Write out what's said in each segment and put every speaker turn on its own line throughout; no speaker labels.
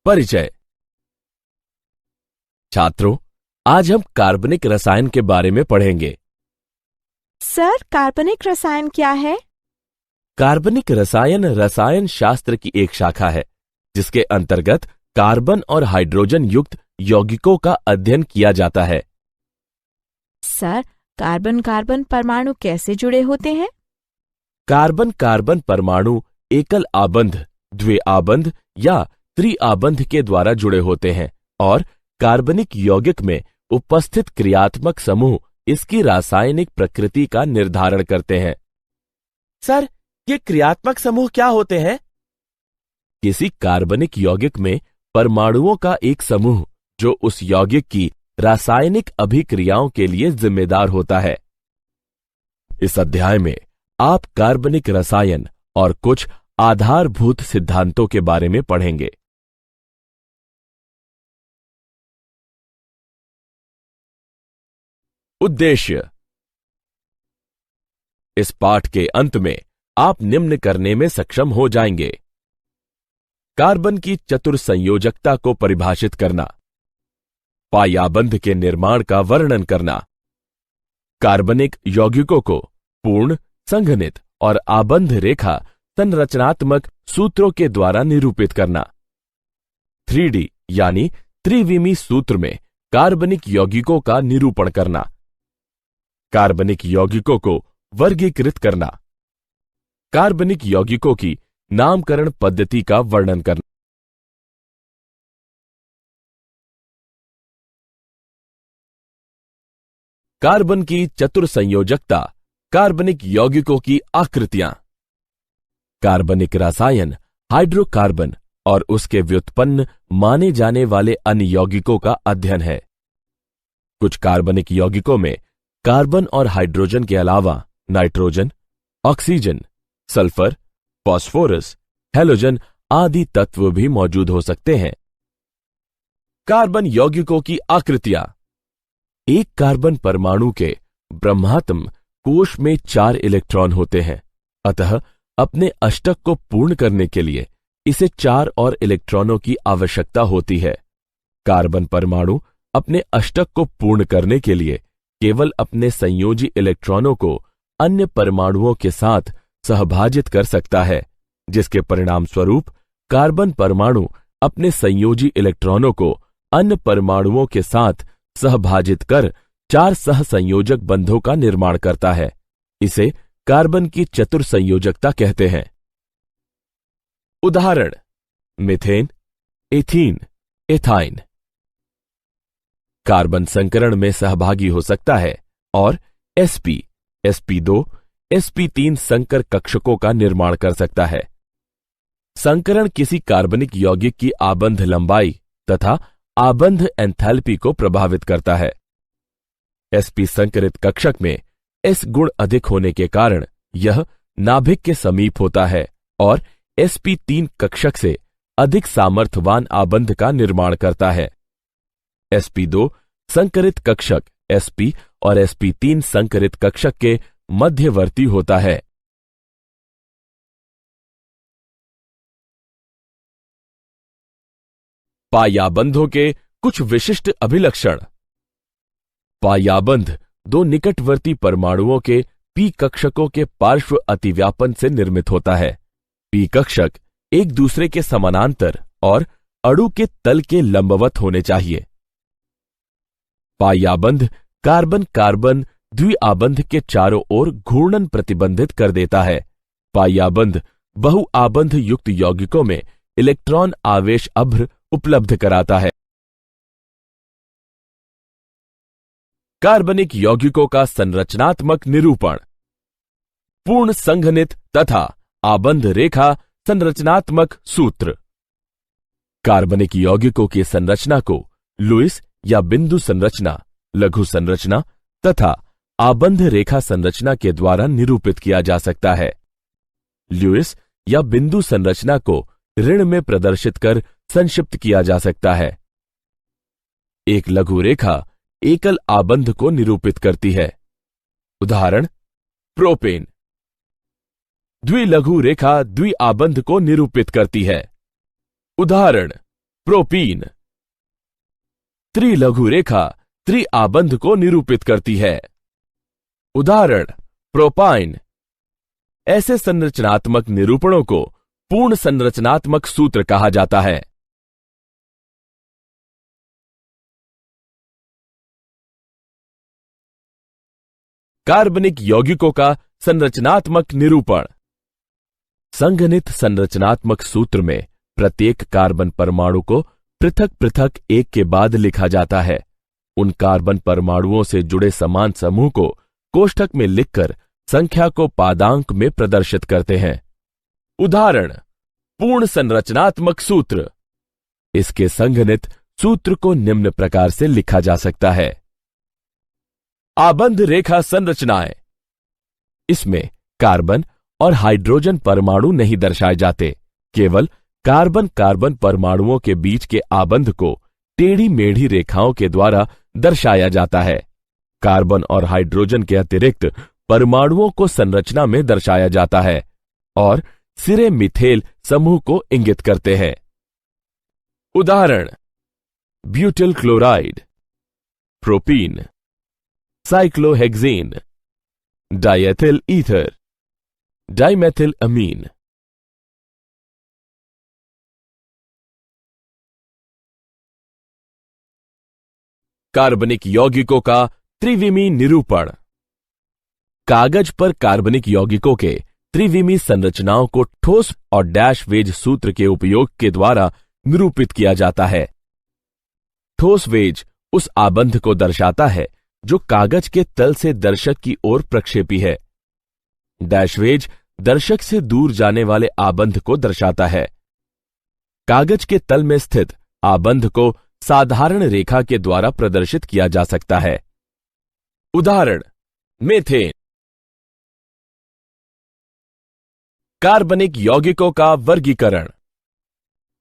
परिचय। छात्रों, आज हम कार्बनिक रसायन के बारे में पढ़ेंगे।
सर, कार्बनिक रसायन क्या है?
कार्बनिक रसायन रसायन शास्त्र की एक शाखा है जिसके अंतर्गत कार्बन और हाइड्रोजन युक्त यौगिकों का अध्ययन किया जाता है।
सर, कार्बन कार्बन परमाणु कैसे जुड़े होते हैं?
कार्बन कार्बन परमाणु एकल आबंध, द्विआबंध या त्रिआबंध के द्वारा जुड़े होते हैं और कार्बनिक यौगिक में उपस्थित क्रियात्मक समूह इसकी रासायनिक प्रकृति का निर्धारण करते हैं।
सर, ये क्रियात्मक समूह क्या होते हैं?
किसी कार्बनिक यौगिक में परमाणुओं का एक समूह जो उस यौगिक की रासायनिक अभिक्रियाओं के लिए जिम्मेदार होता है। इस अध्याय में आप कार्बनिक रसायन और कुछ आधारभूत सिद्धांतों के बारे में पढ़ेंगे। उद्देश्य। इस पाठ के अंत में आप निम्न करने में सक्षम हो जाएंगे: कार्बन की चतुर्संयोजकता को परिभाषित करना, पायाबंध के निर्माण का वर्णन करना, कार्बनिक यौगिकों को पूर्ण, संघनित और आबंध रेखा संरचनात्मक सूत्रों के द्वारा निरूपित करना, 3D यानी त्रिविमी सूत्र में कार्बनिक यौगिकों का निरूपण करना, कार्बनिक यौगिकों को वर्गीकृत करना, कार्बनिक यौगिकों की नामकरण पद्धति का वर्णन करना, कार्बन की चतुर्संयोजकता, कार्बनिक यौगिकों की आकृतियां, कार्बनिक रसायन हाइड्रोकार्बन और उसके व्युत्पन्न माने जाने वाले अन्य यौगिकों का अध्ययन है। कुछ कार्बनिक यौगिकों में कार्बन और हाइड्रोजन के अलावा nitrogen, oxygen, sulphur, phosphorus, halogen आदि तत्व भी मौजूद हो सकते हैं। कार्बन यौगिकों की आकृतियां। एक कार्बन परमाणु के ब्रह्मात्म कोश में 4 इलेक्ट्रॉन होते हैं, अतः अपने अष्टक को पूर्ण करने के लिए इसे 4 और इलेक्ट्रॉनों की आवश्यकता होती है। कार्बन परमाणु अपने अष्टक को पूर्ण करने के लिए केवल अपने संयोजी इलेक्ट्रॉनों को अन्य परमाणुओं के साथ सहभाजित कर सकता है, जिसके परिणाम स्वरूप कार्बन परमाणु अपने संयोजी इलेक्ट्रॉनों को अन्य परमाणुओं के साथ सहभाजित कर 4 सहसंयोजक बंधों का निर्माण करता है। इसे कार्बन की चतुर्संयोजकता कहते हैं। उदाहरण: मीथेन, एथीन, एथाइन। कार्बन संकरण में सहभागी हो सकता है और sp, sp2, sp3 संकर कक्षकों का निर्माण कर सकता है। संकरण किसी कार्बनिक यौगिक की आबंध लंबाई तथा आबंध एंथैल्पी को प्रभावित करता है। sp संकरित कक्षक में s गुण अधिक होने के कारण यह नाभिक के समीप होता है और sp3 कक्षक से अधिक सामर्थ्यवान आबंध का निर्माण करता है। sp2 संकरित कक्षक sp और sp3 संकरित कक्षक के मध्यवर्ती होता है। पायाबंधों के कुछ विशिष्ट अभिलक्षण। पायाबंध 2 निकटवर्ती परमाणुओं के p कक्षकों के पार्श्व अतिव्यापन से निर्मित होता है। p कक्षक एक दूसरे के समानांतर और अणु के तल के लंबवत होने चाहिए। पायाबंध कार्बन कार्बन द्विआबंध के चारों ओर घूर्णन प्रतिबंधित कर देता है। पायाबंध बहुआबंध युक्त यौगिकों में इलेक्ट्रॉन आवेश अभ्र उपलब्ध कराता है। कार्बनिक यौगिकों का संरचनात्मक निरूपण। पूर्ण संघनित तथा आबंध रेखा संरचनात्मक सूत्र। कार्बनिक यौगिकों की संरचना को लुईस या बिंदु संरचना, लघु संरचना तथा आबंध रेखा संरचना के द्वारा निरूपित किया जा सकता है। लुईस या बिंदु संरचना को ऋण में प्रदर्शित कर संक्षिप्त किया जा सकता है। एक लघु रेखा एकल आबंध को निरूपित करती है। उदाहरण: प्रोपेन। द्विलघु रेखा द्विआबंध को निरूपित करती है। उदाहरण: प्रोपीन। त्रिलघु रेखा त्रिआबंध को निरूपित करती है। उदाहरण प्रोपाइन। ऐसे संरचनात्मक निरूपणों को पूर्ण संरचनात्मक सूत्र कहा जाता है। कार्बनिक यौगिकों का संरचनात्मक निरूपण। संघनित संरचनात्मक सूत्र में प्रत्येक कार्बन परमाणु को पृथक पृथक एक के बाद लिखा जाता है। उन कार्बन परमाणुओं से जुड़े समान समूह को कोष्ठक में लिखकर संख्या को पादांक में प्रदर्शित करते हैं। उदाहरण पूर्ण संरचनात्मक सूत्र। इसके संघनित सूत्र को निम्न प्रकार से लिखा जा सकता है। आबंध रेखा संरचनाएं। इसमें कार्बन और हाइड्रोजन परमाणु नहीं दर्शाए जाते, केवल कार्बन कार्बन परमाणुओं के बीच के आबंध को टेढ़ी मेढ़ी रेखाओं के द्वारा दर्शाया जाता है। कार्बन और हाइड्रोजन के अतिरिक्त परमाणुओं को संरचना में दर्शाया जाता है और सिरे मिथेल समूह को इंगित करते हैं। उदाहरण butyl chloride, propene, cyclohexane, diethyl ether, dimethyl amine. कार्बनिक यौगिकों का त्रिविमी निरूपण। कागज पर कार्बनिक यौगिकों के त्रिविमी संरचनाओं को ठोस और डैश वेज सूत्र के उपयोग के द्वारा निरूपित किया जाता है। ठोस वेज उस आबंध को दर्शाता है जो कागज के तल से दर्शक की ओर प्रक्षेपी है। डैश वेज दर्शक से दूर जाने वाले आबंध को दर्शाता है। कागज के तल में स्थित आबंध को साधारण रेखा के द्वारा प्रदर्शित किया जा सकता है। उदाहरण मेथेन। कार्बनिक यौगिकों का वर्गीकरण।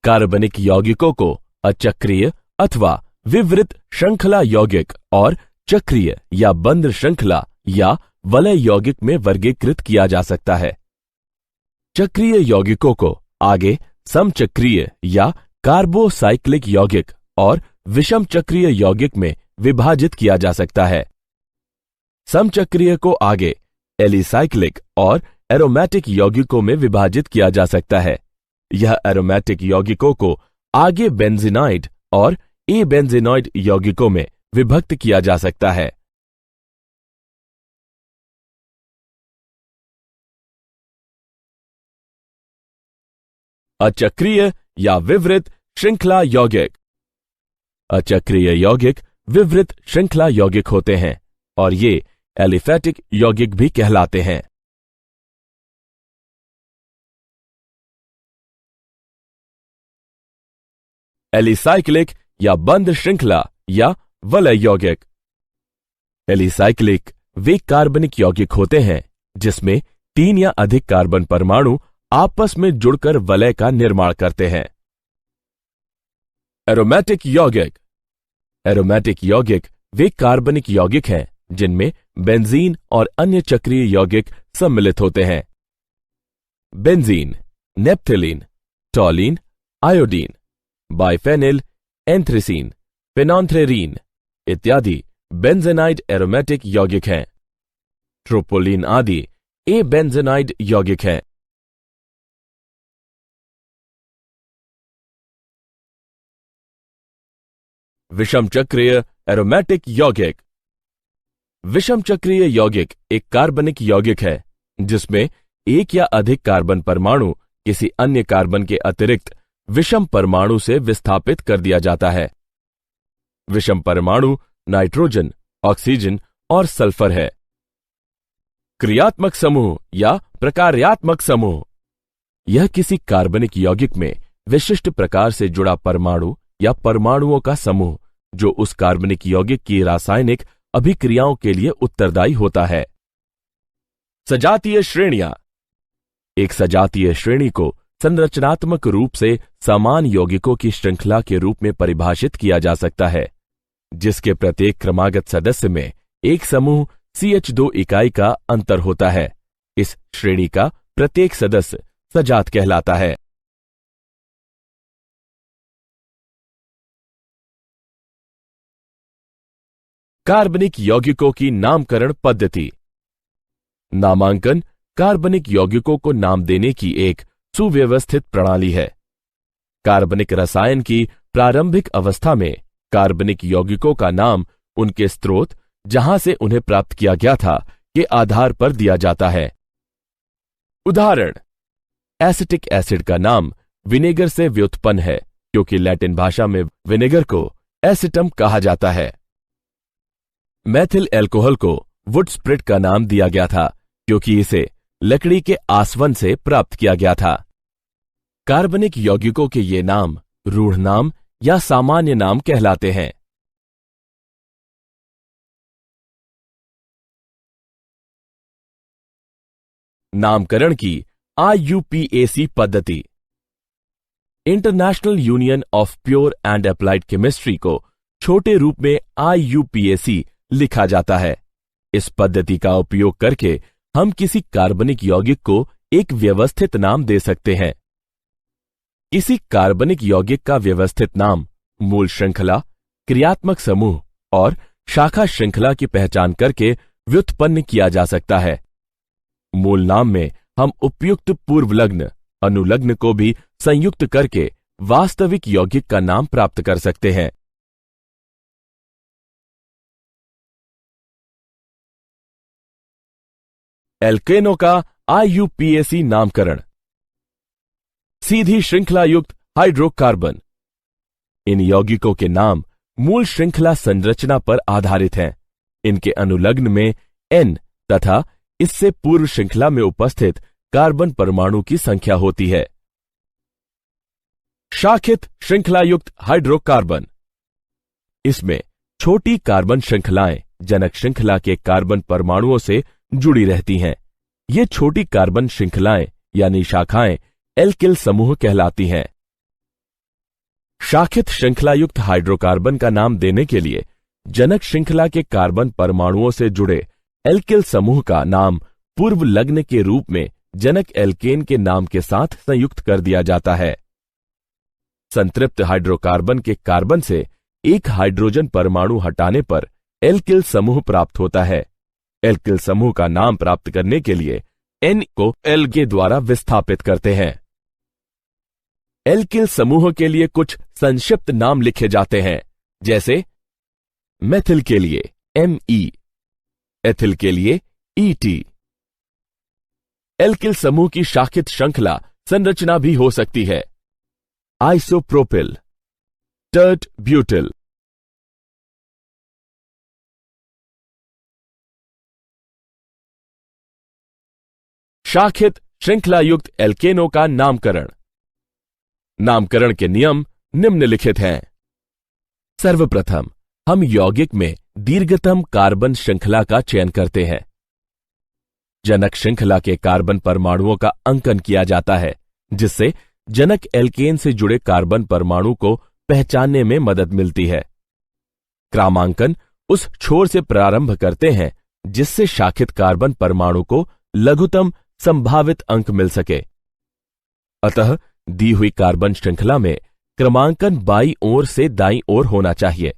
कार्बनिक यौगिकों को अचक्रीय अथवा विवृत श्रृंखला यौगिक और चक्रीय या बंद श्रृंखला या वलय यौगिक में वर्गीकृत किया जा सकता है। चक्रीय यौगिकों को आगे समचक्रीय या कार्बोसाइक्लिक यौगिक और विषम चक्रीय यौगिक में विभाजित किया जा सकता है। समचक्रीय को आगे एलिसाइक्लिक और एरोमेटिक यौगिकों में विभाजित किया जा सकता है। यह एरोमेटिक यौगिकों को आगे बेंजीनाइड और एबेंजीनॉइड यौगिकों में विभक्त किया जा सकता है। अचक्रीय या विवृत श्रृंखला यौगिक। अचक्रीय यौगिक विवृत श्रृंखला यौगिक होते हैं और ये एलिफैटिक यौगिक भी कहलाते हैं। एलिसाइक्लिक या बंद श्रृंखला या वलय यौगिक। एलिसाइक्लिक वे कार्बनिक यौगिक होते हैं जिसमें 3 या अधिक कार्बन परमाणु आपस में जुड़कर वलय का निर्माण करते हैं। एरोमेटिक यौगिक। एरोमेटिक यौगिक वे कार्बनिक यौगिक हैं जिनमें बेंजीन और अन्य चक्रीय यौगिक सम्मिलित होते हैं। बेंजीन, नेप्थलीन, टॉलीन, आयोडीन, बाइफेनिल, एंथ्रेसीन, फेनॉन्थ्रेरीन इत्यादि बेंजेनाइड एरोमेटिक यौगिक हैं। ट्रोपोलिन आदि एबेंजेनाइड यौगिक हैं। विषम चक्रीय एरोमेटिक यौगिक। विषम चक्रीय यौगिक एक कार्बनिक यौगिक है जिसमें एक या अधिक कार्बन परमाणु किसी अन्य कार्बन के अतिरिक्त विषम परमाणु से विस्थापित कर दिया जाता है। विषम परमाणु नाइट्रोजन, ऑक्सीजन और सल्फर है। क्रियात्मक समूह या प्रकार्यात्मक समूह। यह किसी कार्बनिक यौगिक में विशिष्ट प्रकार से जुड़ा परमाणु या परमाणुओं का समूह जो उस कार्बनिक यौगिक की रासायनिक अभिक्रियाओं के लिए उत्तरदायी होता है। सजातीय श्रेणियां। एक सजातीय श्रेणी को संरचनात्मक रूप से समान यौगिकों की श्रृंखला के रूप में परिभाषित किया जा सकता है जिसके प्रत्येक क्रमागत सदस्य में एक समूह CH2 इकाई का अंतर होता है। इस श्रेणी का प्रत्येक सदस्य सजात कहलाता है। कार्बनिक यौगिकों की नामकरण पद्धति। नामांकन कार्बनिक यौगिकों को नाम देने की एक सुव्यवस्थित प्रणाली है। कार्बनिक रसायन की प्रारंभिक अवस्था में कार्बनिक यौगिकों का नाम उनके स्रोत, जहां से उन्हें प्राप्त किया गया था, के आधार पर दिया जाता है। उदाहरण, एसिटिक एसिड का नाम विनेगर से व्युत्पन्न है क्योंकि लैटिन भाषा में विनेगर को एसिटम कहा जाता है। मैथिल अल्कोहल को वुड स्प्रिट का नाम दिया गया था क्योंकि इसे लकड़ी के आसवन से प्राप्त किया गया था। कार्बनिक यौगिकों के ये नाम रूढ़ नाम या सामान्य नाम कहलाते हैं। नामकरण की IUPAC पद्धति। International union of pure and applied chemistry को छोटे रूप में IUPAC लिखा जाता है। इस पद्धति का उपयोग करके हम किसी कार्बनिक यौगिक को एक व्यवस्थित नाम दे सकते हैं। किसी कार्बनिक यौगिक का व्यवस्थित नाम मूल श्रृंखला, क्रियात्मक समूह और शाखा श्रृंखला की पहचान करके व्युत्पन्न किया जा सकता है। मूल नाम में हम उपयुक्त पूर्वलग्न, अनुलग्न को भी संयुक्त करके वास्तविक यौगिक का नाम प्राप्त कर सकते हैं। एल्केनों का IUPAC नामकरण। सीधी श्रृंखला युक्त हाइड्रोकार्बन। इन यौगिकों के नाम मूल श्रृंखला संरचना पर आधारित हैं। इनके अनुलग्न में N तथा इससे पूर्व श्रृंखला में उपस्थित कार्बन परमाणु की संख्या होती है। शाखित श्रृंखला युक्त हाइड्रोकार्बन। इसमें छोटी कार्बन श्रृंखलाएं जनक श्रृंखला के कार्बन परमाणुओं से जुड़ी रहती हैं। ये छोटी कार्बन श्रृंखलाएं यानी शाखाएं एल्किल समूह कहलाती हैं। शाखित श्रृंखला युक्त हाइड्रोकार्बन का नाम देने के लिए जनक श्रृंखला के कार्बन परमाणुओं से जुड़े एल्किल समूह का नाम पूर्व लग्न के रूप में जनक एल्केन के नाम के साथ संयुक्त कर दिया जाता है। संतृप्त हाइड्रोकार्बन के कार्बन से एक हाइड्रोजन परमाणु हटाने पर एल्किल समूह प्राप्त होता है। एल्किल समूह का नाम प्राप्त करने के लिए N को L के द्वारा विस्थापित करते हैं। एल्किल समूह के लिए कुछ संक्षिप्त नाम लिखे जाते हैं, जैसे मेथिल के लिए Me, एथिल के लिए Et। एल्किल समूह की शाखित श्रृंखला संरचना भी हो सकती है। Isopropyl, tert butyl. शाखित श्रृंखला युक्त एल्केनों का नामकरण। नामकरण के नियम निम्नलिखित हैं। सर्वप्रथम हम यौगिक में दीर्घतम कार्बन श्रृंखला का चयन करते हैं। जनक श्रृंखला के कार्बन परमाणुओं का अंकन किया जाता है, जिससे जनक एल्केन से जुड़े कार्बन परमाणु को पहचानने में मदद मिलती है। क्रमांकन उस छोर से प्रारंभ करते हैं जिससे शाखित कार्बन परमाणु को लघुतम संभावित अंक मिल सके। अतः दी हुई कार्बन श्रृंखला में क्रमांकन बाईं ओर से दाईं ओर होना चाहिए।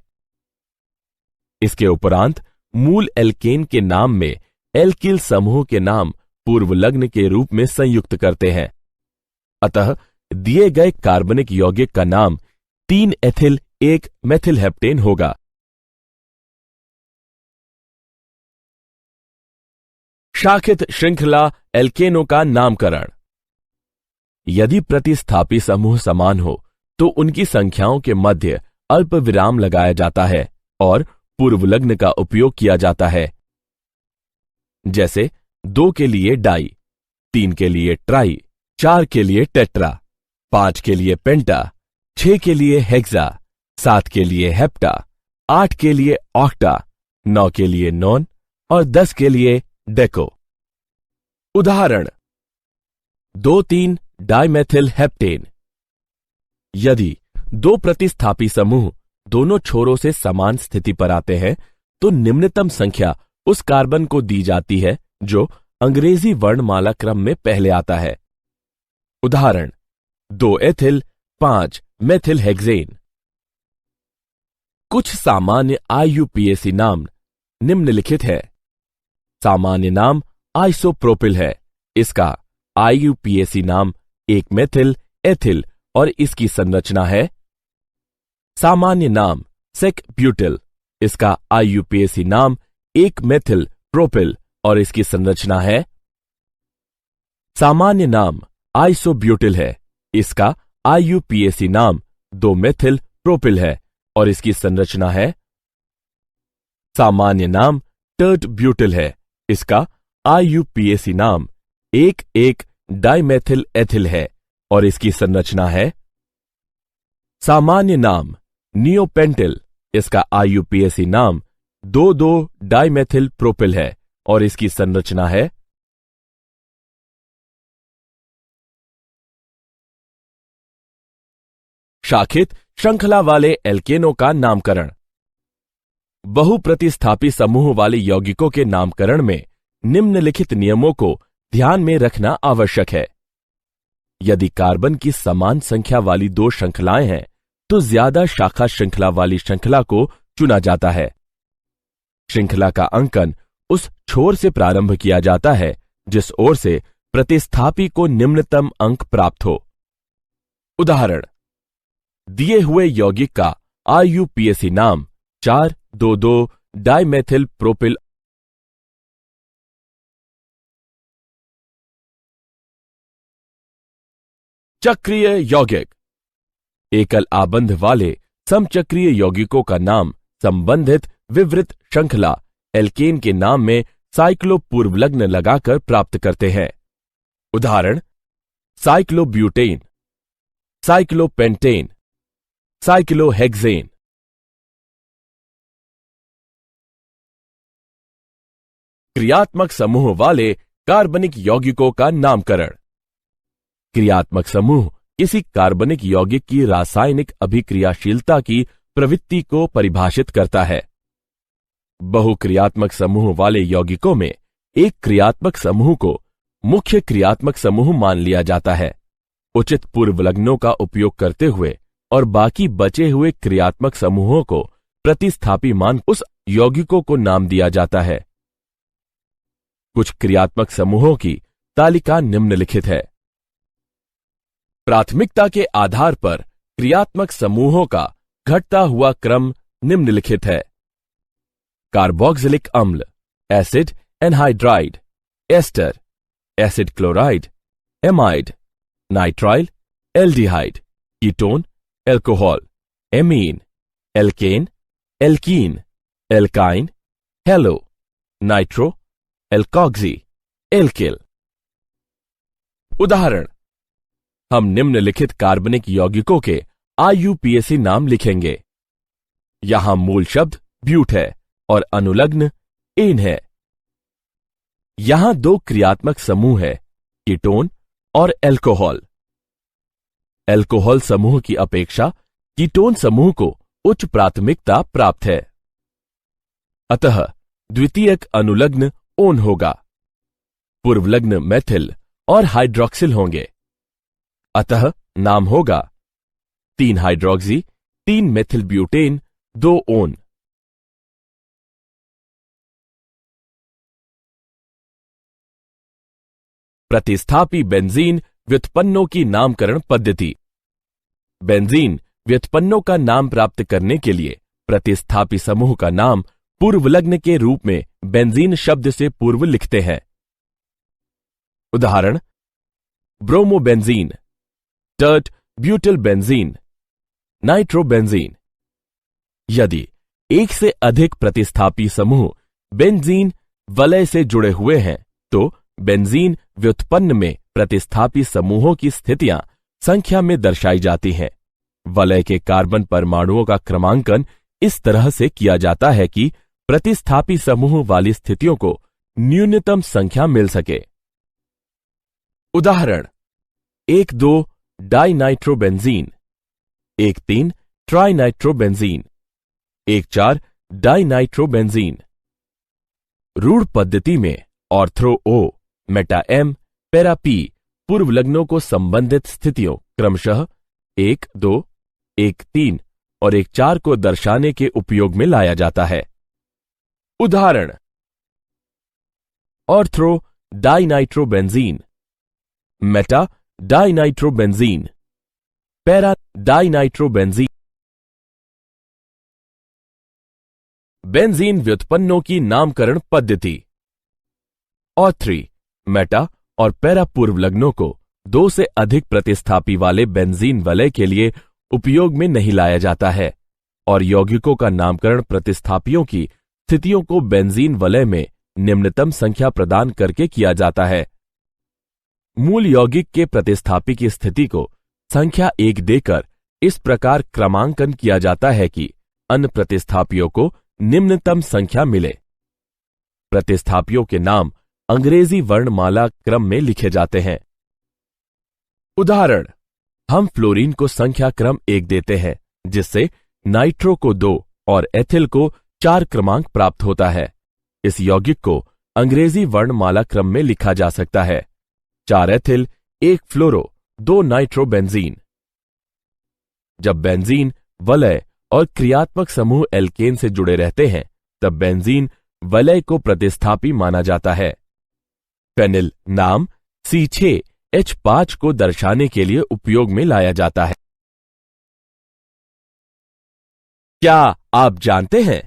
इसके उपरांत मूल एल्केन के नाम में एल्किल समूह के नाम पूर्व लग्न के रूप में संयुक्त करते हैं। अतः दिए गए कार्बनिक यौगिक का नाम 3 एथिल 1 मेथिल हेप्टेन होगा। शाखित श्रृंखला एल्केनों का नामकरण। यदि प्रतिस्थापी समूह समान हो तो उनकी संख्याओं के मध्य अल्प विराम लगाया जाता है और पूर्वलग्न का उपयोग किया जाता है। जैसे 2 के लिए डाई, 3 के लिए ट्राई, 4 के लिए टेट्रा, 5 के लिए पेंटा, 6 के लिए हेक्सा, 7 के लिए हेप्टा, 8 के लिए ऑक्टा, 9 के लिए नॉन और 10 के लिए डेको। उदाहरण 2,3 डाइमेथिल हेप्टेन। यदि 2 प्रतिस्थापी समूह दोनों छोरों से समान स्थिति पर आते हैं तो निम्नतम संख्या उस कार्बन को दी जाती है जो अंग्रेजी वर्णमाला क्रम में पहले आता है। उदाहरण 2 एथिल 5 मेथिल हेक्सेन। कुछ सामान्य IUPAC नाम निम्नलिखित है। सामान्य नाम आइसोप्रोपिल है। इसका IUPAC नाम 1 मेथिल एथिल और इसकी संरचना है। सामान्य नाम सेक ब्यूटिल। इसका IUPAC नाम 1 मेथिल प्रोपिल और इसकी संरचना है। सामान्य नाम आइसोब्यूटिल है। इसका IUPAC नाम 2 मेथिल प्रोपिल है और इसकी संरचना है। सामान्य नाम टर्ट ब्यूटिल है। इसका IUPAC नाम 1 डाइमेथिल एथिल है और इसकी संरचना है। सामान्य नाम नियोपेंटिल। इसका IUPAC नाम 2 डाइमेथिल प्रोपिल है और इसकी संरचना है। शाखित श्रृंखला वाले एल्केनों का नामकरण। बहुप्रतिस्थापी समूह वाले यौगिकों के नामकरण में निम्नलिखित नियमों को ध्यान में रखना आवश्यक है। यदि कार्बन की समान संख्या वाली 2 श्रृंखलाएं हैं तो ज्यादा शाखा श्रृंखला वाली श्रृंखला को चुना जाता है। श्रृंखला का अंकन उस छोर से प्रारंभ किया जाता है जिस ओर से प्रतिस्थापी को निम्नतम अंक प्राप्त हो। उदाहरण, दिए हुए यौगिक का IUPAC नाम 4,2,2 डाइमेथिल प्रोपिल चक्रीय यौगिक। एकल आबंध वाले समचक्रीय यौगिकों का नाम संबंधित विवृत श्रृंखला एल्केन के नाम में साइक्लो पूर्वलग्न लगाकर प्राप्त करते हैं। उदाहरण, साइक्लोब्यूटेन, साइक्लोपेंटेन, साइक्लोहेक्सेन। क्रियात्मक समूह वाले कार्बनिक यौगिकों का नामकरण। क्रियात्मक समूह किसी कार्बनिक यौगिक की रासायनिक अभिक्रियाशीलता की प्रवृत्ति को परिभाषित करता है। बहुक्रियात्मक समूह वाले यौगिकों में एक क्रियात्मक समूह को मुख्य क्रियात्मक समूह मान लिया जाता है। उचित पूर्वलग्नों का उपयोग करते हुए और बाकी बचे हुए क्रियात्मक समूहों को प्रतिस्थापी मान उस यौगिकों को नाम दिया जाता है। कुछ क्रियात्मक समूहों की तालिका निम्नलिखित है। प्राथमिकता के आधार पर क्रियात्मक समूहों का घटता हुआ क्रम निम्नलिखित है। कार्बोक्सिलिक अम्ल, acid anhydride, ester, acid chloride, amide, nitrile, aldehyde, ketone, alcohol, amine, alkane, alkene, alkyne, halo, nitro, alkoxy, alkyl. उदाहरण, हम निम्नलिखित कार्बनिक यौगिकों के IUPAC नाम लिखेंगे। यहां मूल शब्द ब्यूट है और अनुलग्न एन है। यहां 2 क्रियात्मक समूह है, कीटोन और एल्कोहल। एल्कोहल समूह की अपेक्षा कीटोन समूह को उच्च प्राथमिकता प्राप्त है। अतः द्वितीयक अनुलग्न ओन होगा। पूर्वलग्न मेथिल और हाइड्रोक्सिल होंगे। अतः नाम होगा 3 हाइड्रोक्सी 3 मेथिल ब्यूटेन 2 ओन। प्रतिस्थापी बेंजीन व्युत्पन्नों की नामकरण पद्धति। बेंजीन व्युत्पन्नों का नाम प्राप्त करने के लिए प्रतिस्थापी समूह का नाम पूर्वलग्न के रूप में बेंजीन शब्द से पूर्व लिखते हैं। उदाहरण, bromobenzene, tert butyl benzene, nitrobenzene. यदि एक से अधिक प्रतिस्थापी समूह बेंजीन वलय से जुड़े हुए हैं तो बेंजीन व्युत्पन्न में प्रतिस्थापी समूहों की स्थितियां संख्या में दर्शाई जाती हैं। वलय के कार्बन परमाणुओं का क्रमांकन इस तरह से किया जाता है कि प्रतिस्थापी समूह वाली स्थितियों को न्यूनतम संख्या मिल सके। उदाहरण, 1,2 डाइनाइट्रोबेंजीन, 1,3 ट्राइनाइट्रोबेंजीन, 1,4 डाइनाइट्रोबेंजीन। रूढ़ पद्धति में ortho O, Meta M, para P पूर्वलग्नों को संबंधित स्थितियों क्रमशः 1, 2, 1, 3 और 1, 4 को दर्शाने के उपयोग में लाया जाता है। उदाहरण: ortho dinitrobenzene, meta dinitrobenzene, para dinitrobenzene. Benzene व्युत्पन्नों की नामकरण पद्धति। ऑर्थ्री, मेटा और पैरा पूर्वलग्नों को दो से अधिक प्रतिस्थापी वाले बेंजीन वलय के लिए उपयोग में नहीं लाया जाता है और यौगिकों का नामकरण प्रतिस्थापियों की स्थितियों को बेंजीन वलय में निम्नतम संख्या प्रदान करके किया जाता है। मूल यौगिक के प्रतिस्थापी की स्थिति को संख्या 1 देकर इस प्रकार क्रमांकन किया जाता है कि अन्य प्रतिस्थापियों को निम्नतम संख्या मिले। प्रतिस्थापियों के नाम अंग्रेजी वर्णमाला क्रम में लिखे जाते हैं। उदाहरण: हम फ्लोरीन को संख्या क्रम 1 देते हैं, जिससे नाइट्रो को 2 और एथिल को 4 क्रमांक प्राप्त होता है। इस यौगिक को अंग्रेजी वर्णमाला क्रम में लिखा जा सकता है: 4 एथिल, 1 फ्लोरो, 2 नाइट्रोबेंजीन। जब बेंजीन वलय और क्रियात्मक समूह एल्केन से जुड़े रहते हैं, तब बेंजीन वलय को प्रतिस्थापी माना जाता है। फेनिल नाम C6H5 को दर्शाने के लिए उपयोग में लाया जाता है। क्या आप जानते हैं,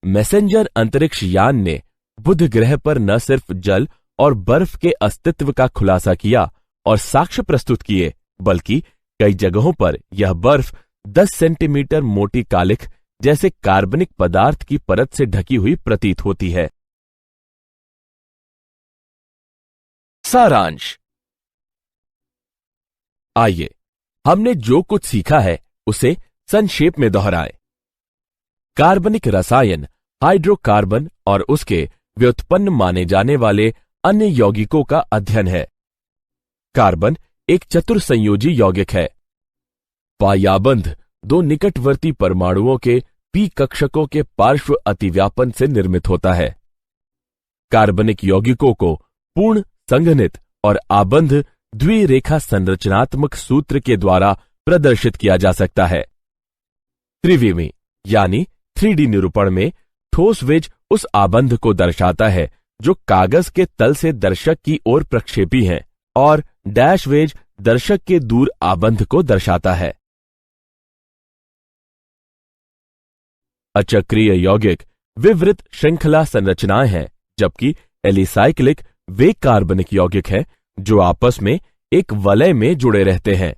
मैसेंजर अंतरिक्ष यान ने बुध ग्रह पर न सिर्फ जल और बर्फ के अस्तित्व का खुलासा किया और साक्ष्य प्रस्तुत किए, बल्कि कई जगहों पर यह बर्फ 10 सेंटीमीटर मोटी कालिख जैसे कार्बनिक पदार्थ की परत से ढकी हुई प्रतीत होती है। सारांश। आइए हमने जो कुछ सीखा है उसे संक्षेप में दोहराएं। कार्बनिक रसायन हाइड्रोकार्बन और उसके व्युत्पन्न माने जाने वाले अन्य यौगिकों का अध्ययन है। कार्बन एक चतुर्संयोजी यौगिक है। पायाबंध 2 निकटवर्ती परमाणुओं के पी कक्षकों के पार्श्व अतिव्यापन से निर्मित होता है। कार्बनिक यौगिकों को पूर्ण संघनित और आबंध द्विरेखा संरचनात्मक सूत्र के द्वारा प्रदर्शित किया जा सकता है। त्रिविमी यानी 3D निरूपण में ठोस वेज उस आबंध को दर्शाता है जो कागज के तल से दर्शक की ओर प्रक्षेपी है, और डैश वेज दर्शक के दूर आबंध को दर्शाता है। अचक्रीय यौगिक विवृत श्रृंखला संरचनाएं हैं, जबकि एलिसाइक्लिक वे कार्बनिक यौगिक हैं जो आपस में एक वलय में जुड़े रहते हैं।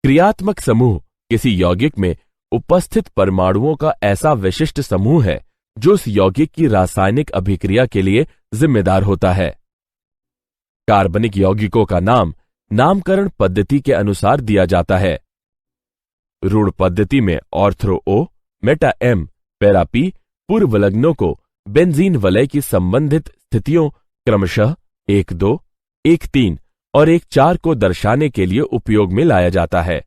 क्रियात्मक समूह किसी यौगिक में उपस्थित परमाणुओं का ऐसा विशिष्ट समूह है जो उस यौगिक की रासायनिक अभिक्रिया के लिए जिम्मेदार होता है। कार्बनिक यौगिकों का नाम नामकरण पद्धति के अनुसार दिया जाता है। रूढ़ पद्धति में ortho O, Meta M, para P पूर्वलग्नों को बेंजीन वलय की संबंधित स्थितियों क्रमशः 1-2, 1-3 और 1-4 को दर्शाने के लिए उपयोग में लाया जाता है।